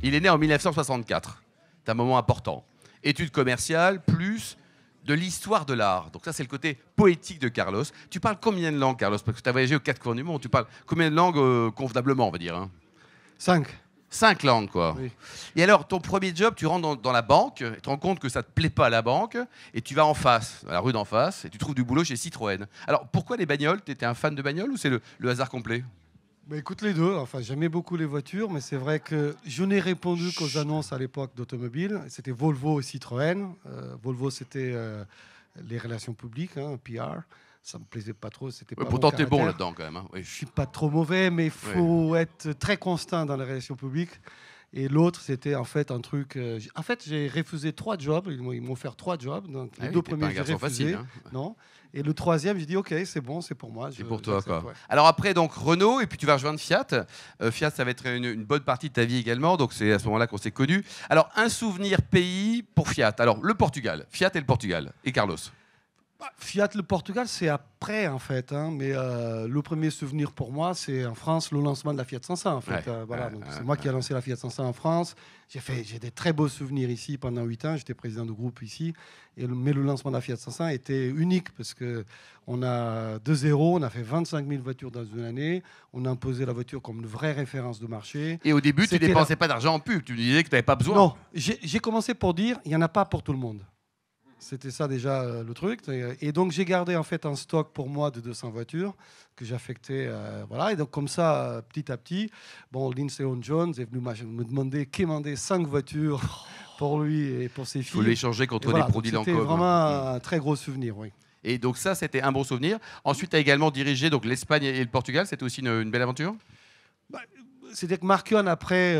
Il est né en 1964. C'est un moment important. Études commerciales, plus de l'histoire de l'art. Donc ça, c'est le côté poétique de Carlos. Tu parles combien de langues, Carlos? Parce que tu as voyagé aux 4 coins du monde. Tu parles combien de langues convenablement, on va dire, hein? 5. 5 langues, quoi. Oui. Et alors, ton premier job, tu rentres dans la banque, tu te rends compte que ça ne te plaît pas à la banque, et tu vas en face, à la rue d'en face, et tu trouves du boulot chez Citroën. Alors, pourquoi les bagnoles? Tu étais un fan de bagnoles ou c'est le hasard complet? Bah, écoute, les deux. Enfin, j'aimais beaucoup les voitures, mais c'est vrai que je n'ai répondu qu'aux annonces à l'époque d'automobile. C'était Volvo et Citroën. Volvo, c'était les relations publiques, hein, PR. Ça me plaisait pas trop. C'était pas Pourtant, mon t'es bon caractère. là-dedans, quand même. Hein. Oui. Je suis pas trop mauvais, mais il faut être très constant dans les relations publiques. Et l'autre, c'était en fait un truc. En fait, j'ai refusé 3 jobs. Ils m'ont offert 3 jobs. Donc, les 2 premiers, j'ai refusé. Facile, hein. Non. Et le 3e, j'ai dit OK, c'est bon, c'est pour moi. C'est pour toi, quoi. Ouais. Alors après, donc Renault, et puis tu vas rejoindre Fiat. Fiat, ça va être une bonne partie de ta vie également. Donc c'est à ce moment-là qu'on s'est connus. Alors un souvenir pays pour Fiat. Alors le Portugal, Fiat et le Portugal et Carlos. Fiat, le Portugal, c'est après, en fait. Hein, mais le premier souvenir pour moi, c'est en France, le lancement de la Fiat 500. En fait. Voilà, c'est moi qui ai lancé la Fiat 500 en France. J'ai des très beaux souvenirs ici pendant 8 ans. J'étais président de groupe ici. Mais le lancement de la Fiat 500 était unique parce qu'on a de zéro, on a fait 25 000 voitures dans une année. On a imposé la voiture comme une vraie référence de marché. Et au début, tu ne dépensais pas d'argent en pub. Tu disais que tu n'avais pas besoin. Non, j'ai commencé pour dire, il n'y en a pas pour tout le monde. C'était ça déjà le truc. Et donc j'ai gardé en fait un stock pour moi de 200 voitures que j'affectais. Voilà. Et donc comme ça, petit à petit, bon, Lindsay Jones est venu me demander, quémander 5 voitures pour lui et pour ses filles. Il faut l'échanger contre voilà, des produits Lancôme. C'était vraiment un très gros souvenir, oui. Et donc ça, c'était un bon souvenir. Ensuite, tu as également dirigé donc, l'Espagne et le Portugal. C'était aussi une belle aventure? C'était que Marquion, après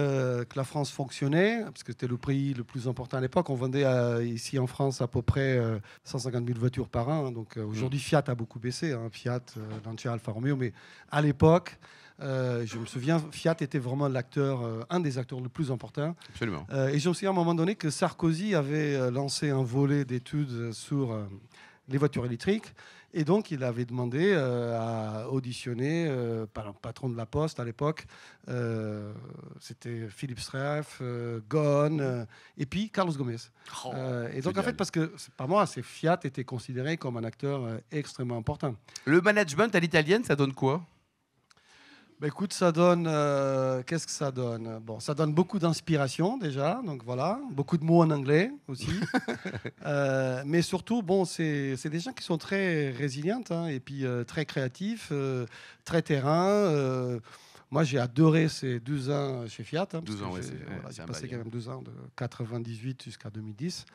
que la France fonctionnait, parce que c'était le pays le plus important à l'époque, on vendait ici en France à peu près 150 000 voitures par an. Donc aujourd'hui, Fiat a beaucoup baissé, hein, Fiat, Lancia, Alfa Romeo. Mais à l'époque, je me souviens, Fiat était vraiment un des acteurs les plus importants. Absolument. Et je me souviens à un moment donné que Sarkozy avait lancé un volet d'études sur les voitures électriques. Et donc, il avait demandé à auditionner par un patron de la Poste à l'époque. C'était Philippe Streff, Ghosn, et puis Carlos Gomez. Et donc, en fait, parce que par moi, Fiat était considéré comme un acteur extrêmement important. Le management à l'italienne, ça donne quoi? Bah écoute, ça donne. Qu'est-ce que ça donne? Bon, ça donne beaucoup d'inspiration déjà, donc voilà, beaucoup de mots en anglais aussi. Mais surtout, bon, c'est des gens qui sont très résilients hein, et puis très créatifs, très terrain. Moi, j'ai adoré ces 12 ans chez Fiat. Hein, 12 ans, oui. J'ai passé quand même 12 ans, de 98 jusqu'à 2010.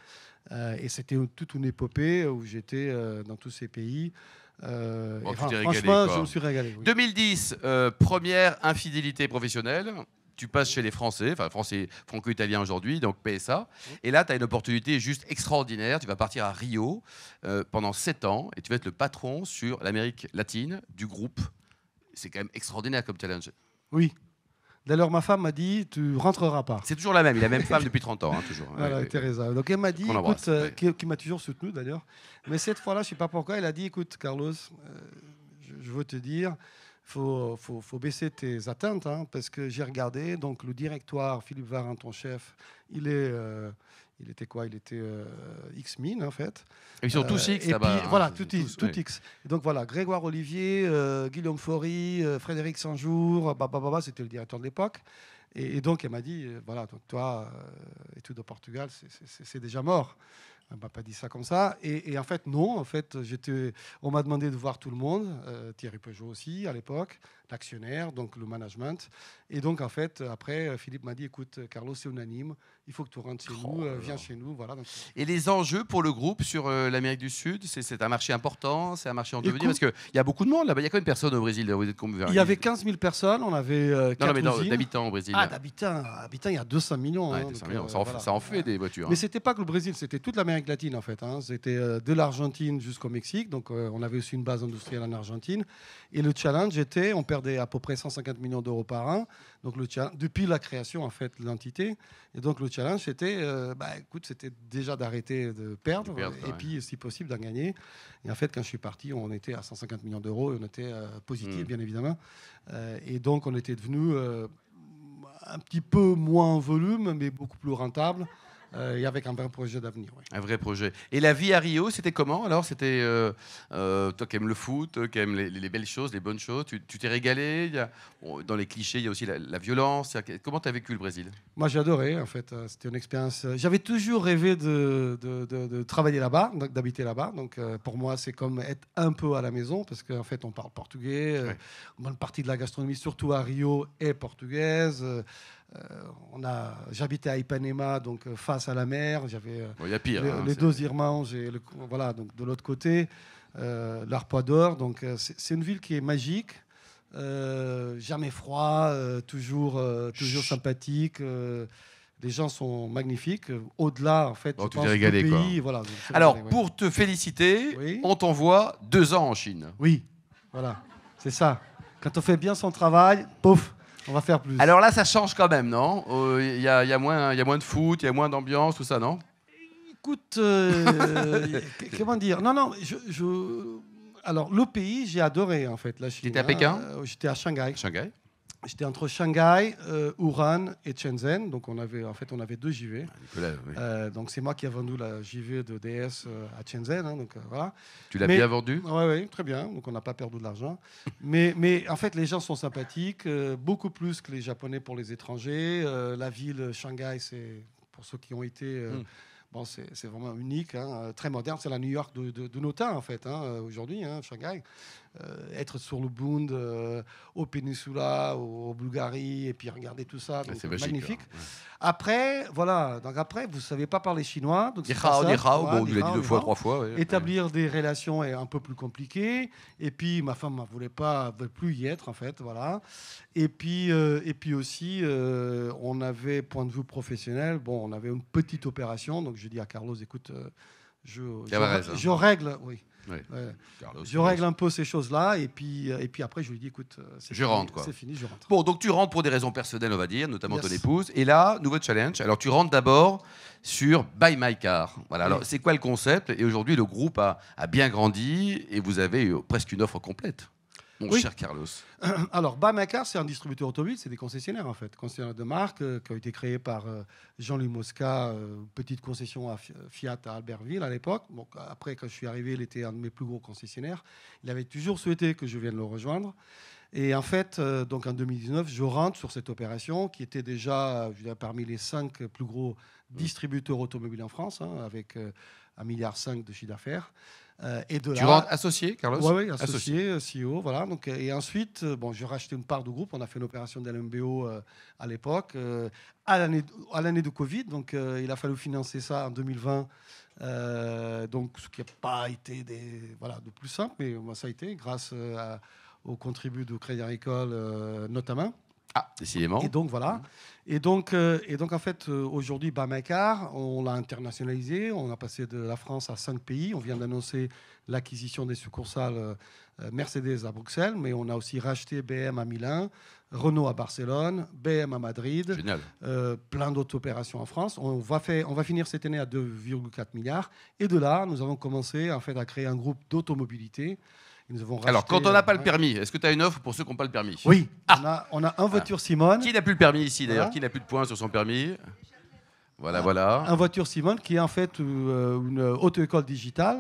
Et c'était toute une épopée où j'étais dans tous ces pays. Franchement, je me suis régalé. Oui. 2010, première infidélité professionnelle. Tu passes chez les Français, enfin Français franco-italien aujourd'hui, donc PSA. Et là, tu as une opportunité juste extraordinaire. Tu vas partir à Rio pendant 7 ans et tu vas être le patron sur l'Amérique latine du groupe. C'est quand même extraordinaire comme challenge. Oui. D'ailleurs, ma femme m'a dit, tu rentreras pas. C'est toujours la même. Il a la même femme depuis 30 ans, hein, toujours. Voilà, Teresa. Donc elle m'a dit, écoute, qui m'a toujours soutenu d'ailleurs. Mais cette fois-là, je sais pas pourquoi, elle a dit, écoute, Carlos, je veux te dire, faut baisser tes attentes, hein, parce que j'ai regardé, donc le directoire, Philippe Varin, ton chef, il était quoi? Il était X-Min, en fait. Ils sont tous X et là-bas. puis, voilà, tout X. Et donc voilà, Grégoire Olivier, Guillaume Faury, Frédéric Saint-Jour, c'était le directeur de l'époque. Et donc, elle m'a dit, voilà, donc toi, études au Portugal, c'est déjà mort. Elle m'a pas dit ça comme ça. Et en fait, non. En fait, on m'a demandé de voir tout le monde, Thierry Peugeot aussi, à l'époque, l'actionnaire, donc le management. Et donc, en fait, après, Philippe m'a dit, écoute, Carlos, c'est unanime. Il faut que tu rentres chez nous, viens chez nous. Voilà, donc... Et les enjeux pour le groupe sur l'Amérique du Sud, c'est un marché important, c'est un marché en devenir, parce qu'il y a beaucoup de monde là-bas. Il y a combien de personnes au Brésil? Il y avait 15 000 personnes, on avait 4 usines. D'habitants au Brésil. Ah, d'habitants, il y a 200 millions. Ouais, hein, 200 millions. Ça en fait des voitures. Mais c'était pas que le Brésil, c'était toute l'Amérique latine en fait. Hein. C'était de l'Argentine jusqu'au Mexique. Donc on avait aussi une base industrielle en Argentine. Et le challenge était, on perdait à peu près 150 millions d'euros par an. Donc depuis la création en fait de l'entité. Et donc le challenge c'était, écoute, c'était déjà d'arrêter de perdre et puis si possible d'en gagner. Et en fait quand je suis parti, on était à 150 millions d'euros et on était positif bien évidemment. Et donc on était devenu un petit peu moins en volume, mais beaucoup plus rentable. Et avec un vrai projet d'avenir. Oui. Un vrai projet. Et la vie à Rio, c'était comment alors? C'était toi qui aimes le foot, qui aimes les belles choses, les bonnes choses. Tu t'es régalé. Dans les clichés, il y a aussi la violence. Comment tu as vécu le Brésil? Moi, j'ai adoré, en fait. C'était une expérience. J'avais toujours rêvé de travailler là-bas, d'habiter là-bas. Donc, pour moi, c'est comme être un peu à la maison, parce qu'en fait, on parle portugais. Ouais. Une bonne partie de la gastronomie, surtout à Rio, est portugaise. J'habitais à Ipanema, donc face à la mer. J'avais Bon, il y a pire. les deux Irmanges et voilà, donc de l'autre côté, l'Arpoador. Donc, c'est une ville qui est magique. Jamais froid, toujours sympathique. Les gens sont magnifiques. Au-delà, en fait, Bon, je tu pense t'es régalé, que le quoi. pays, voilà. Alors, Régalé, pour te féliciter, Oui. on t'envoie 2 ans en Chine. Oui, voilà, c'est ça. Quand on fait bien son travail, pouf, on va faire plus. Alors là, ça change quand même, non? Il y a moins de foot, il y a moins d'ambiance, tout ça, non? Écoute, comment dire? Non, alors, le pays, j'ai adoré, en fait, la Chine. Tu étais à Pékin? J'étais à Shanghai. Shanghai. J'étais entre Shanghai, Wuhan et Shenzhen. Donc, on avait 2 JV. Nicolas, oui. Donc, c'est moi qui ai vendu la JV de DS à Shenzhen. Donc, voilà. Tu l'as Mais- bien vendu? Oui, très bien. Donc, on n'a pas perdu de l'argent. mais en fait, les gens sont sympathiques, beaucoup plus que les Japonais pour les étrangers. La ville, Shanghai, c'est pour ceux qui ont été. Bon, c'est vraiment unique, très moderne. C'est la New York de nos temps, en fait, aujourd'hui, Shanghai. Être sur le Bund, au Peninsula, au Bulgarie, et puis regarder tout ça. Donc, C'est magique. magnifique. hein. Ouais. Après, voilà. Donc après, vous ne savez pas parler chinois. Donc Ni c'est pas hao, ça. ni hao. Voilà, Bon, ni tu l'as dit hao, 2 ni fois, hao. 3 fois. ouais. Établir des relations est un peu plus compliqué. Et puis, ma femme ne voulait plus y être, en fait. Voilà. Et puis aussi, on avait, point de vue professionnel, bon, on avait une petite opération. Donc, je dis à Carlos, écoute, Tavares, hein. je règle, oui. Ouais. Ouais. Carlos, Je règle un peu ces choses-là. Et puis après, je lui dis, écoute, c'est Je fini, rentre, quoi. C'est fini, je rentre. Bon, donc tu rentres pour des raisons personnelles, on va dire, notamment Yes. ton épouse. Et là, nouveau challenge. Alors, tu rentres d'abord sur Buy My Car. Voilà. Alors, Oui. c'est quoi le concept? Et aujourd'hui, le groupe a bien grandi et vous avez presque une offre complète. Mon Oui. cher Carlos. Alors, Bamacar, c'est un distributeur automobile, c'est des concessionnaires en fait, concessionnaires de marque qui ont été créés par Jean-Louis Mosca, petite concession à Fiat à Albertville à l'époque. Donc, après, quand je suis arrivé, il était un de mes plus gros concessionnaires. Il avait toujours souhaité que je vienne le rejoindre. Et en fait, donc en 2019, je rentre sur cette opération qui était déjà, je dirais, parmi les 5 plus gros distributeurs automobiles en France, avec 1,5 milliard de chiffre d'affaires. Et de Tu là, rentres associé, Carlos? oui, associé, CEO, voilà. Donc, et ensuite, bon, j'ai racheté une part du groupe. On a fait une opération d'LMBO à l'époque, à l'année de Covid. Donc, il a fallu financer ça en 2020. Donc, ce qui n'a pas été de plus simple, mais ça a été grâce au contribut du Crédit Agricole notamment. Ah, décidément. Et donc voilà. Et donc en fait, aujourd'hui, Bamacar, on l'a internationalisé. On a passé de la France à 5 pays. On vient d'annoncer l'acquisition des succursales Mercedes à Bruxelles, mais on a aussi racheté BM à Milan, Renault à Barcelone, BM à Madrid, Génial. plein d'autres opérations en France. On va finir cette année à 2,4 milliards. Et de là, nous avons commencé en fait à créer un groupe d'automobilité. Nous avons Alors, racheté, quand on n'a pas le ouais. permis, est-ce que tu as une offre pour ceux qui n'ont pas le permis? Oui, on a un voiture Simone. Qui n'a plus le permis ici, d'ailleurs? Voilà. Qui n'a plus de points sur son permis? Voilà. Un voiture Simone qui est en fait une auto-école digitale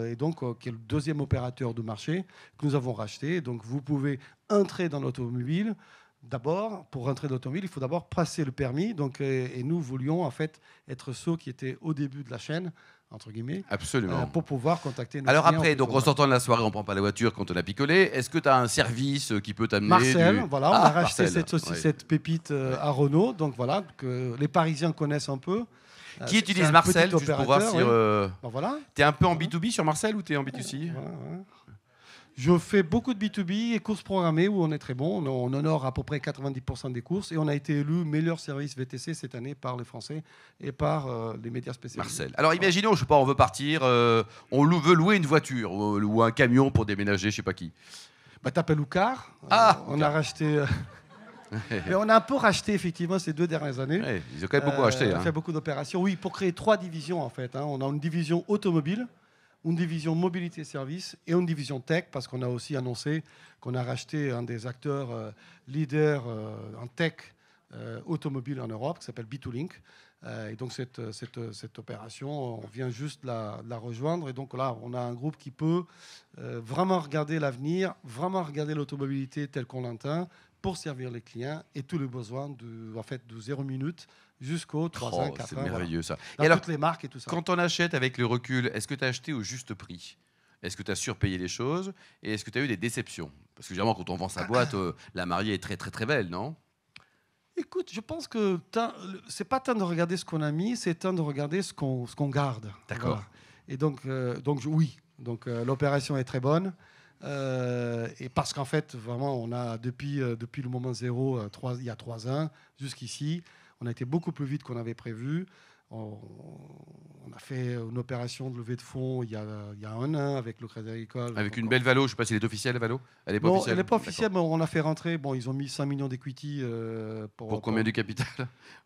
et donc qui est le deuxième opérateur de marché que nous avons racheté. Donc vous pouvez entrer dans l'automobile. D'abord, pour rentrer dans l'automobile, il faut d'abord passer le permis. Donc, et nous voulions en fait être ceux qui étaient au début de la chaîne, entre guillemets, Absolument. pour pouvoir contacter nos Alors clients. après, donc en sortant de la soirée, on prend pas la voiture quand on a picolé. Est-ce que tu as un service qui peut t'amener Marcel, voilà, on a racheté Marcel. cette pépite à Renault. Donc voilà, que les Parisiens connaissent un peu. Qui C'est utilise un Marcel, petit juste pour voir si... opérateur, oui. Ben voilà. T'es un peu en B2B sur Marcel ou t'es en B2C? Voilà. Je fais beaucoup de B2B et courses programmées où on est très bon. On honore à peu près 90% des courses et on a été élu meilleur service VTC cette année par les Français et par les médias spécialisés. Marcel. Alors imaginons, je sais pas, on veut partir, veut louer une voiture ou un camion pour déménager, je sais pas qui. Bah, t'appelles Oucar. On Oucar. a racheté. Mais on a un peu racheté effectivement ces 2 dernières années. Ouais, ils ont quand même beaucoup acheté. On a fait beaucoup d'opérations. Oui, pour créer 3 divisions en fait. On a une division automobile, une division mobilité et services et une division tech parce qu'on a aussi annoncé qu'on a racheté un des acteurs leaders en tech automobile en Europe qui s'appelle B2Link. Et donc cette opération, on vient juste de la rejoindre. Et donc là, on a un groupe qui peut vraiment regarder l'avenir, vraiment regarder l'automobilité telle qu'on l'entend pour servir les clients et tous les besoins de 0 minute jusqu'au 3 ans, 4 ans. C'est merveilleux ça. Et alors, toutes les marques et tout ça. Quand on achète avec le recul, est-ce que tu as acheté au juste prix? Est-ce que tu as surpayé les choses? Et est-ce que tu as eu des déceptions? Parce que généralement, quand on vend sa boîte, la mariée est très très très belle, non? Écoute, je pense que c'est pas tant de regarder ce qu'on a mis, c'est tant de regarder ce qu'on garde. D'accord. Voilà. Et donc oui. Donc l'opération est très bonne. Et parce qu'en fait, vraiment, on a depuis le moment zéro, il y a 3 ans, jusqu'ici, on a été beaucoup plus vite qu'on avait prévu. On a fait une opération de levée de fonds il y a 1 an avec le Crédit Agricole. Avec une belle valo, je ne sais pas si elle est officielle, la valo. Elle n'est pas officielle. Elle n'est pas officielle, mais on a fait rentrer. Bon, ils ont mis 5 millions d'equity pour combien du capital?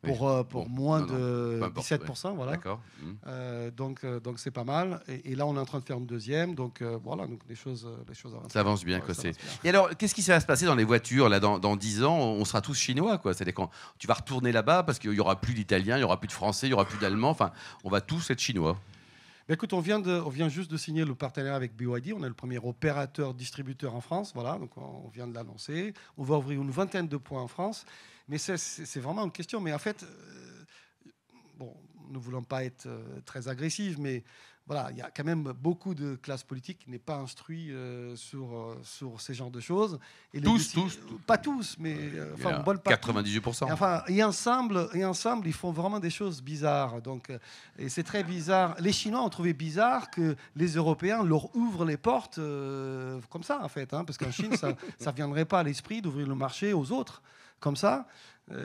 Pour moins de 17%. Voilà. D'accord. Donc c'est pas mal. Et là, on est en train de faire une deuxième. Donc voilà, donc les choses avancent. Ça avance bien, quoi. Et alors, qu'est-ce qui va se passer dans les voitures là, dans 10 ans, on sera tous chinois, quoi. C'est-à-dire quand tu vas retourner là-bas parce qu'il n'y aura plus d'Italiens, il n'y aura plus de Français, il n'y aura plus d'Allemands. Enfin, on va tous être chinois. Écoute, on vient juste de signer le partenariat avec BYD. On est le premier opérateur distributeur en France. Voilà, donc on vient de l'annoncer. On va ouvrir une 20aine de points en France. Mais c'est vraiment une question. Mais en fait, bon, nous ne voulons pas être très agressifs, mais voilà, il y a quand même beaucoup de classes politiques qui n'est pas instruit sur ces genres de choses. Et tous. Pas tous, mais une bonne partie. 98%. Et ensemble, ils font vraiment des choses bizarres. Donc, et c'est très bizarre. Les Chinois ont trouvé bizarre que les Européens leur ouvrent les portes comme ça, en fait. Parce qu'en Chine, ça ne viendrait pas à l'esprit d'ouvrir le marché aux autres comme ça.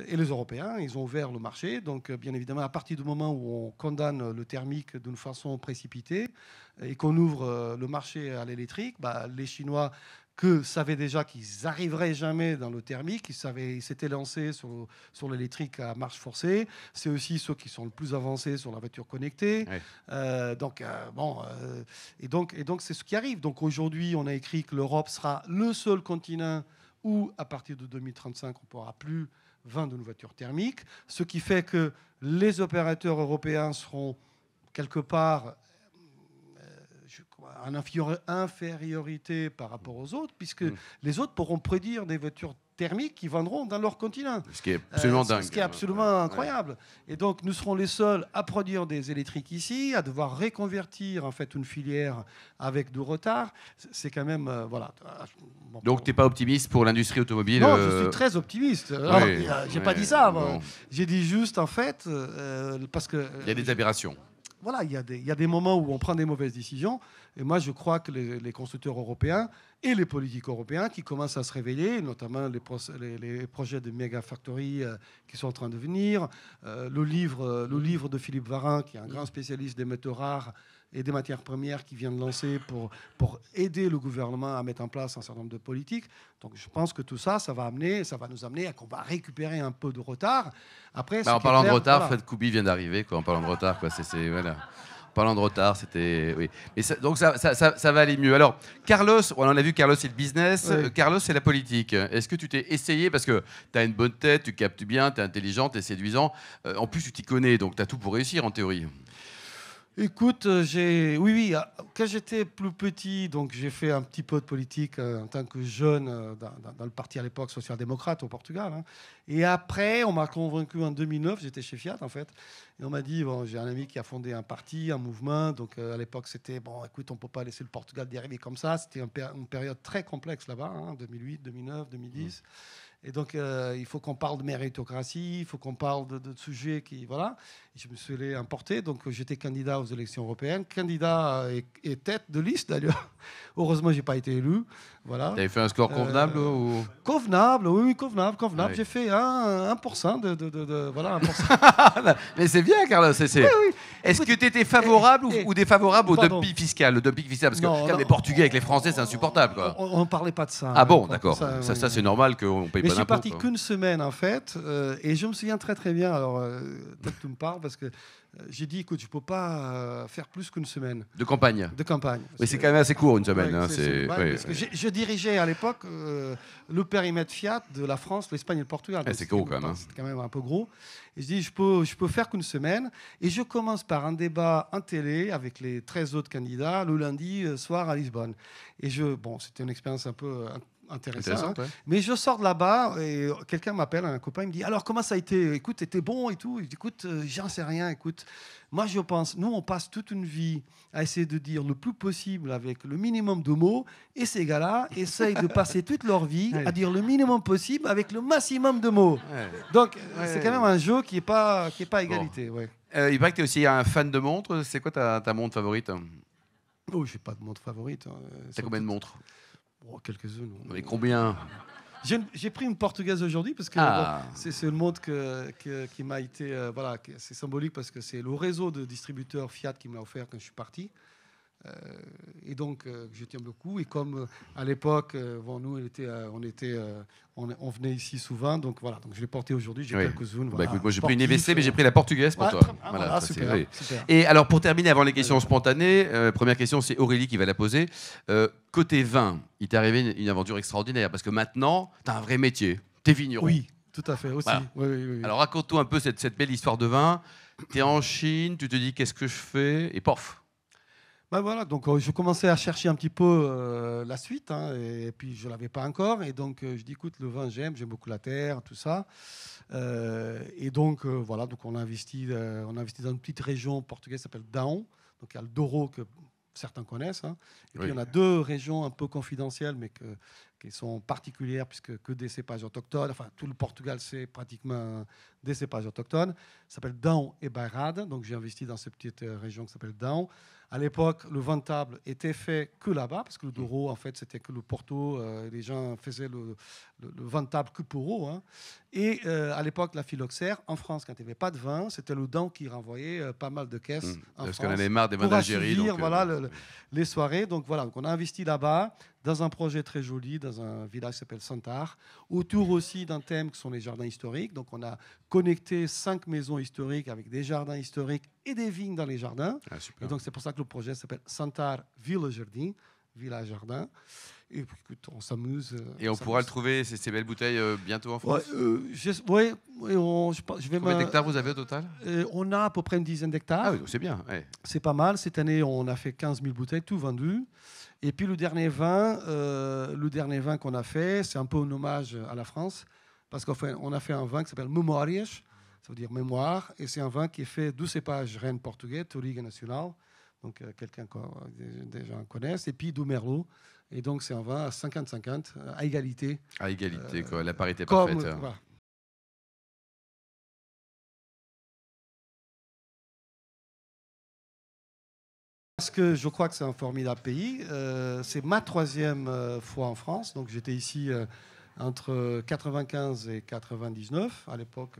Et les Européens, ils ont ouvert le marché. Donc, bien évidemment, à partir du moment où on condamne le thermique d'une façon précipitée et qu'on ouvre le marché à l'électrique, les Chinois savaient déjà qu'ils n'arriveraient jamais dans le thermique, ils s'étaient lancés sur l'électrique à marche forcée. C'est aussi ceux qui sont le plus avancés sur la voiture connectée. Ouais. Donc, c'est ce qui arrive. Donc, aujourd'hui, on a écrit que l'Europe sera le seul continent où, à partir de 2035, on ne pourra plus vendre une voiture thermique, ce qui fait que les opérateurs européens seront quelque part en infériorité par rapport aux autres, puisque les autres pourront produire des voitures thermiques qui vendront dans leur continent. Ce qui est absolument dingue. Ce qui est absolument incroyable. Ouais. Et donc, nous serons les seuls à produire des électriques ici, à devoir reconvertir en fait une filière avec du retard. C'est quand même... voilà. Bon, donc, tu n'es pas optimiste pour l'industrie automobile? Non, je suis très optimiste. Oui, j'ai pas dit ça. J'ai dit juste, en fait, parce que... Il y a des aberrations. Voilà, il y a des moments où on prend des mauvaises décisions. Et moi, je crois que les constructeurs européens et les politiques européens qui commencent à se réveiller, notamment les projets de méga factory qui sont en train de venir, le livre de Philippe Varin, qui est un grand spécialiste des métaux rares et des matières premières, qui vient de lancer pour aider le gouvernement à mettre en place un certain nombre de politiques. Donc je pense que tout ça, ça va nous amener à qu'on va récupérer un peu de retard. Après, en parlant de retard, voilà. Fred Couby vient d'arriver. En parlant de retard, quoi, voilà. En parlant de retard, c'était... Oui. Mais donc ça va aller mieux. Alors, Carlos, on en a vu, Carlos, c'est le business. Oui. Carlos, c'est la politique. Est-ce que tu t'es essayé, parce que tu as une bonne tête, tu captes bien, tu es intelligent, tu es séduisant. En plus, tu t'y connais, donc tu as tout pour réussir, en théorie. Écoute, oui, quand j'étais plus petit, donc j'ai fait un petit peu de politique en tant que jeune dans le parti à l'époque social-démocrate au Portugal. Hein. Et après, on m'a convaincu en 2009, j'étais chez Fiat en fait, et on m'a dit, bon, j'ai un ami qui a fondé un parti, un mouvement, donc à l'époque c'était, bon, écoute, on ne peut pas laisser le Portugal dériver comme ça, c'était une période très complexe là-bas, hein, 2008, 2009, 2010. Et donc, il faut qu'on parle de méritocratie, il faut qu'on parle de sujets qui... Voilà. Et je me suis allé importer. Donc, j'étais candidat aux élections européennes. Candidat et tête de liste, d'ailleurs. Heureusement, je n'ai pas été élu. Voilà. Tu avais fait un score convenable ou... Convenable, oui, convenable. Ouais. J'ai fait 1%. Voilà, 1%. Mais c'est bien, Carlos. Oui. Est-ce que tu étais favorable ou défavorable au dumping fiscal? Le dumping fiscal, parce que les Portugais avec les Français, c'est insupportable. Quoi. On ne parlait pas de ça. Ah bon, d'accord. Ça c'est normal qu'on paye pas d'impôts. Je suis parti qu'une semaine, en fait. Et je me souviens très, très bien. Alors, peut-être que tu me parles, parce que j'ai dit, écoute, je ne peux pas faire plus qu'une semaine De campagne. de campagne. Oui, c'est quand même assez court, une semaine. Ouais, Hein, parce que je dirigeais à l'époque le périmètre Fiat de la France, l'Espagne et le Portugal. C'est gros quand même. Hein. C'est quand même un peu gros. Et je dis, je peux faire qu'une semaine. Et je commence par un débat en télé avec les 13 autres candidats le lundi soir à Lisbonne. Et bon, c'était une expérience un peu intéressante. Ouais. Mais je sors de là-bas et quelqu'un m'appelle, un copain, il me dit, alors comment ça a été? Écoute, t'étais bon et tout. Je dis, écoute, j'en sais rien. Écoute, moi je pense, nous on passe toute une vie à essayer de dire le plus possible avec le minimum de mots, et ces gars-là essayent de passer toute leur vie à dire le minimum possible avec le maximum de mots. Ouais. Donc c'est quand même un jeu qui est pas égalité. Bon. Ouais. Il paraît que tu es aussi un fan de montres. C'est quoi ta montre favorite? Oh, j'ai pas de montre favorite. T'as combien de montres? Oh, quelques-unes. Mais combien? J'ai pris une portugaise aujourd'hui parce que c'est une montre qui m'a été... voilà, c'est symbolique parce que c'est le réseau de distributeurs Fiat qui me l'a offert quand je suis parti. Et donc, je tiens beaucoup. Et comme à l'époque, nous, on venait ici souvent. Donc voilà, donc je l'ai porté aujourd'hui. J'ai quelques-unes. Voilà, écoute, moi, j'ai pris une EVC, mais j'ai pris la portugaise pour toi. Voilà, super. Et alors, pour terminer, avant les questions spontanées, première question, c'est Aurélie qui va la poser. Côté vin, il t'est arrivé une aventure extraordinaire parce que maintenant, tu as un vrai métier. Tu es vigneron. Oui, tout à fait aussi. Voilà. Oui. Alors, raconte-toi un peu cette belle histoire de vin. Tu es en Chine, tu te dis qu'est-ce que je fais? Et pof! Ben voilà, donc je commençais à chercher un petit peu la suite, hein, et puis je ne l'avais pas encore. Et donc je dis, écoute, le vin, j'aime beaucoup la terre, tout ça. Et donc voilà, donc on a investi dans une petite région portugaise qui s'appelle Daon. Donc il y a le Douro que certains connaissent. Hein. Et puis on a deux régions un peu confidentielles, mais qui sont particulières, puisque que des cépages autochtones. Enfin, tout le Portugal, c'est pratiquement des cépages autochtones. Ça s'appelle Daon et Bairrada. Donc j'ai investi dans cette petite région qui s'appelle Daon. À l'époque, le vin de table était fait que là-bas, parce que le Douro, en fait, c'était que le Porto. Les gens faisaient le vin de table que pour eux. Hein. Et à l'époque, la phylloxère, en France, quand il n'y avait pas de vin, c'était le Daon qui renvoyait pas mal de caisses en parce France. qu'on avait marre des vins d'Algérie. Donc, voilà, les soirées. Donc voilà, donc on a investi là-bas, dans un projet très joli, dans un village qui s'appelle Santar, autour aussi d'un thème qui sont les jardins historiques. Donc on a connecté 5 maisons historiques avec des jardins historiques et des vignes dans les jardins. Et donc c'est pour ça que le projet s'appelle Santar Villa Jardim, Village Jardin. Et puis, écoute, on s'amuse. Et on pourra le trouver, ces belles bouteilles, bientôt en France? Oui, je vais. Combien d'hectares vous avez au total? On a à peu près une dizaine d'hectares. Ah oui, c'est bien. Ouais. C'est pas mal. Cette année, on a fait 15 000 bouteilles, tout vendu. Et puis le dernier vin qu'on a fait, c'est un peu un hommage à la France, parce qu'on a fait un vin qui s'appelle Memórias, ça veut dire mémoire, et c'est un vin qui est fait du cépage Rennes portugais, Touriga Nacional, donc quelqu'un que des gens connaissent, et puis du Merlot. Et donc c'est un vin à 50-50, à égalité. À égalité, quoi, la parité parfaite. Voilà. Parce que je crois que c'est un formidable pays. C'est ma 3e fois en France. Donc j'étais ici entre 95 et 99. À l'époque,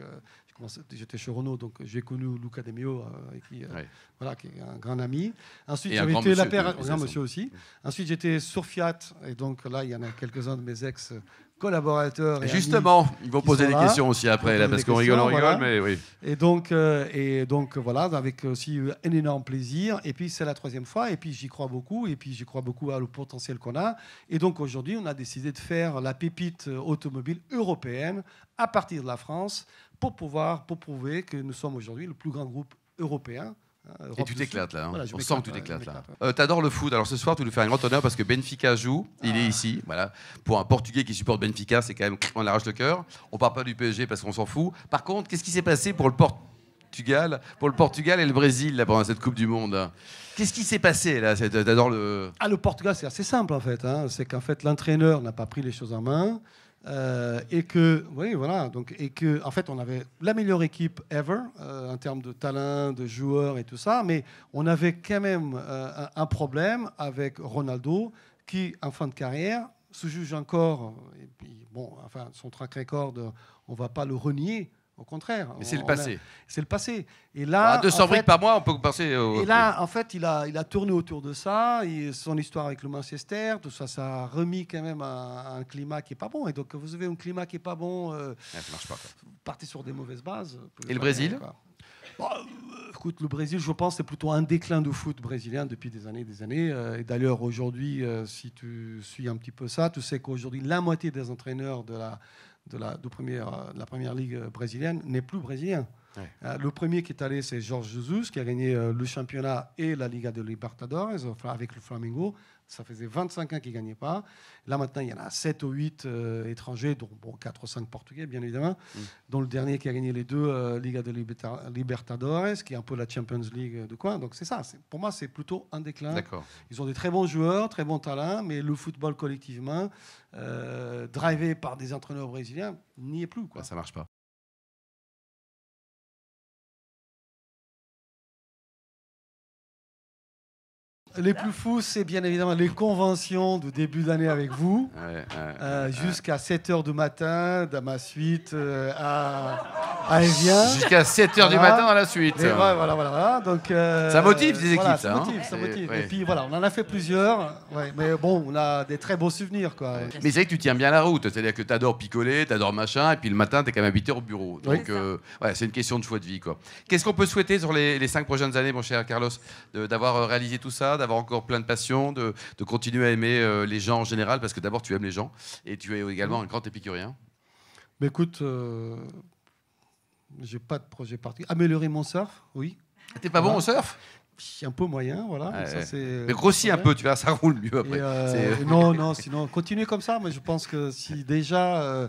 j'étais chez Renault, donc j'ai connu Luca De Meo, qui est un grand ami. Ensuite, j'avais été un grand monsieur aussi. Ensuite, j'étais sur Fiat, et donc là, il y en a quelques-uns de mes ex-collaborateurs. Et justement, ils vont poser des questions aussi après, là, parce qu'on rigole, mais oui. Et donc voilà, avec aussi un énorme plaisir. Et puis, c'est la 3e fois, et puis j'y crois beaucoup, et puis j'y crois beaucoup à le potentiel qu'on a. Et donc, aujourd'hui, on a décidé de faire la pépite automobile européenne à partir de la France, pour prouver que nous sommes aujourd'hui le plus grand groupe européen. Et tu t'éclates là, hein. Voilà, on sent que tu t'éclates là. T'adores le foot, alors ce soir tu nous fais un grand honneur parce que Benfica joue, il est ici, voilà. Pour un Portugais qui supporte Benfica, c'est quand même, on arrache le cœur. On parle pas du PSG parce qu'on s'en fout. Par contre, qu'est-ce qui s'est passé pour le Portugal et le Brésil là, pendant cette Coupe du Monde? Qu'est-ce qui s'est passé là? T'adores le... Le Portugal, c'est assez simple en fait, hein. C'est qu'en fait l'entraîneur n'a pas pris les choses en main. Et que en fait on avait la meilleure équipe ever en termes de talent, de joueurs et tout ça, mais on avait quand même un problème avec Ronaldo qui en fin de carrière se juge encore, et puis son track record, on va pas le renier. Au contraire. Mais c'est le passé. C'est le passé. Et là, 200 briques par mois, on peut passer au... Et là, en fait, il a tourné autour de ça. Et son histoire avec le Manchester, tout ça, ça a remis quand même un climat qui n'est pas bon. Et donc, vous avez un climat qui n'est pas bon. Ça marche pas, quoi. Vous partez sur des mauvaises bases. Et le Brésil? Bon, écoute, le Brésil, je pense, c'est plutôt un déclin du foot brésilien depuis des années, des années. Et d'ailleurs, aujourd'hui, si tu suis un petit peu ça, tu sais qu'aujourd'hui, la moitié des entraîneurs de la première ligue brésilienne n'est plus brésilien. Ouais. Le premier qui est allé, c'est Jorge Jesus, qui a gagné le championnat et la Liga de Libertadores avec le Flamengo. Ça faisait 25 ans qu'il ne gagnait pas. Là, maintenant, il y en a 7 ou 8 étrangers, dont 4 ou 5 Portugais, bien évidemment, dont le dernier qui a gagné les 2 Liga de Libertadores, qui est un peu la Champions League de quoi. Donc, c'est ça. Pour moi, c'est plutôt un déclin. Ils ont des très bons joueurs, très bons talents, mais le football collectivement, drivé par des entraîneurs brésiliens, n'y est plus, quoi. Ça ne marche pas. Les plus fous, c'est bien évidemment les conventions de début d'année avec vous, jusqu'à 7h du matin, dans ma suite à Evian. Jusqu'à 7h du matin dans la suite. Et voilà. Donc, ça motive les équipes, ça motive. Et puis voilà, on en a fait plusieurs, mais bon, on a des très beaux souvenirs, quoi. Mais c'est vrai que tu tiens bien la route, c'est-à-dire que tu adores picoler, tu adores machin, et puis le matin, tu es quand même habité au bureau. Donc, c'est une question de choix de vie, quoi. Qu'est-ce qu'on peut souhaiter sur les 5 prochaines années, mon cher Carlos, d'avoir réalisé tout ça, d'avoir encore plein de passion, de continuer à aimer les gens en général, parce que d'abord tu aimes les gens et tu es également un grand épicurien. Mais écoute, j'ai pas de projet particulier. Améliorer mon surf, oui. T'es pas bon au surf? Un peu moyen, voilà. Ça, mais grossis un peu, tu vois, ça roule mieux après. Non, sinon continuer comme ça. Mais je pense que si déjà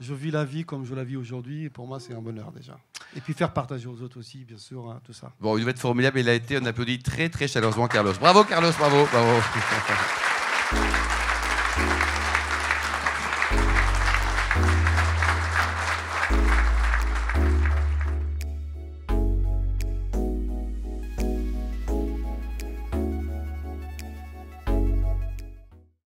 je vis la vie comme je la vis aujourd'hui, pour moi c'est un bonheur déjà. Et puis faire partager aux autres aussi, bien sûr, hein, tout ça. Bon, il doit être formidable. Il a été, on applaudit très très chaleureusement Carlos. Bravo Carlos, bravo.